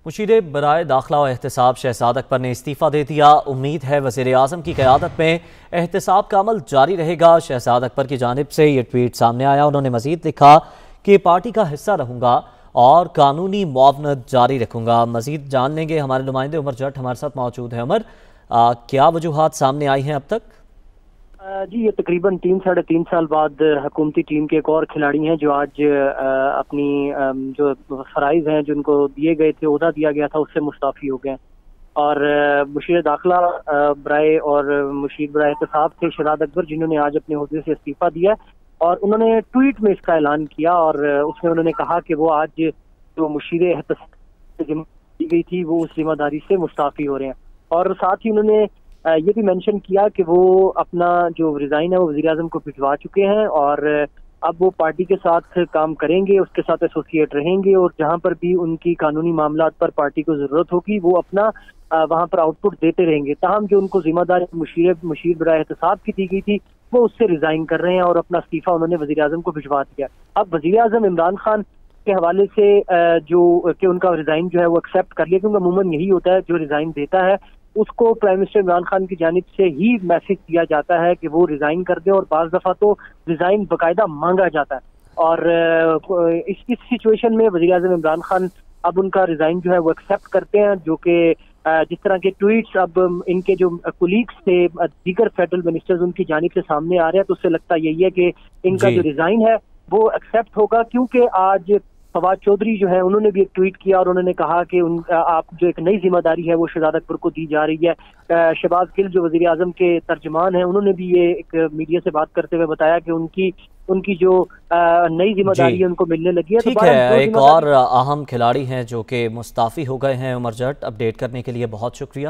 مشیر برائے داخلہ و احتساب شہزاد اکبر نے استعفیٰ دے دیا۔ امید ہے وزیر اعظم کی قیادت میں احتساب کا عمل جاری رہے گا۔ شہزاد اکبر کی جانب سے یہ ٹویٹ سامنے آیا۔ انہوں نے مزید لکھا کہ پارٹی کا حصہ رہوں گا اور قانونی معاونت جاری رکھوں گا۔ مزید جان لیں گے، ہمارے نمائندے عمر جٹ ہمارے ساتھ موجود ہیں۔ عمر، کیا وجوہات سامنے آئی ہیں اب تک؟ جی، یہ تقریباً 3-3.5 سال بعد حکومتی ٹیم کے ایک اور کھلاڑی ہیں جو آج اپنی جو فرائض ہیں جن کو دیے گئے تھے، عہدہ دیا گیا تھا، اس سے مستعفی ہو گئے ہیں۔ اور مشیر داخلہ برائے اور مشیر برائے احتساب تھے شہزاد اکبر، جنہوں نے آج اپنے عہدے سے استعفیٰ دیا اور انہوں نے ٹویٹ میں اس کا اعلان کیا، اور اس میں انہوں نے کہا کہ وہ آج جو مشیر احتساب دی گئی تھی وہ اس ذمہ داری سے مستعفی ہو رہے ہیں۔ اور ساتھ ہی انہوں نے یہ بھی مینشن کیا کہ وہ اپنا جو ریزائن ہے وہ وزیر اعظم کو بھجوا چکے ہیں اور اب وہ پارٹی کے ساتھ کام کریں گے، اس کے ساتھ ایسوسیٹ رہیں گے، اور جہاں پر بھی ان کی قانونی معاملات پر پارٹی کو ضرورت ہوگی وہ اپنا وہاں پر آؤٹ پٹ دیتے رہیں گے۔ تاہم جو ان کو ذمہ داری مشیر برائے احتساب کی دی گئی تھی وہ اس سے ریزائن کر رہے ہیں اور اپنا استعفیٰ انہوں نے وزیر اعظم کو بھجوا دیا۔ اب وزیر اعظم عمران خان کے حوالے سے جو کہ ان کا ریزائن جو ہے وہ ایکسیپٹ کر لیا، کیونکہ عموماً یہی ہوتا ہے، جو ریزائن دیتا ہے اس کو پرائم منسٹر عمران خان کی جانب سے ہی میسج دیا جاتا ہے کہ وہ ریزائن کر دیں، اور بعض دفعہ تو ریزائن باقاعدہ مانگا جاتا ہے۔ اور اس سچویشن میں وزیر اعظم عمران خان اب ان کا ریزائن جو ہے وہ ایکسیپٹ کرتے ہیں، جو کہ جس طرح کے ٹویٹس اب ان کے جو کولیگز تھے دیگر فیڈرل منسٹرز ان کی جانب سے سامنے آ رہے ہیں، تو اس سے لگتا یہی ہے کہ ان کا جو ریزائن ہے وہ ایکسیپٹ ہوگا، کیونکہ آج فواد چودھری جو ہے انہوں نے بھی ایک ٹویٹ کیا اور انہوں نے کہا کہ آپ جو ایک نئی ذمہ داری ہے وہ شہزاد اکبر کو دی جا رہی ہے۔ شہباز گل جو وزیر اعظم کے ترجمان ہیں انہوں نے بھی یہ ایک میڈیا سے بات کرتے ہوئے بتایا کہ ان کی جو نئی ذمہ داری ہے ان کو ملنے لگی ہے۔ ٹھیک ہے، ایک اور اہم کھلاڑی ہیں جو کہ مستعفی ہو گئے ہیں۔ عمر جٹ، اپڈیٹ کرنے کے لیے بہت شکریہ۔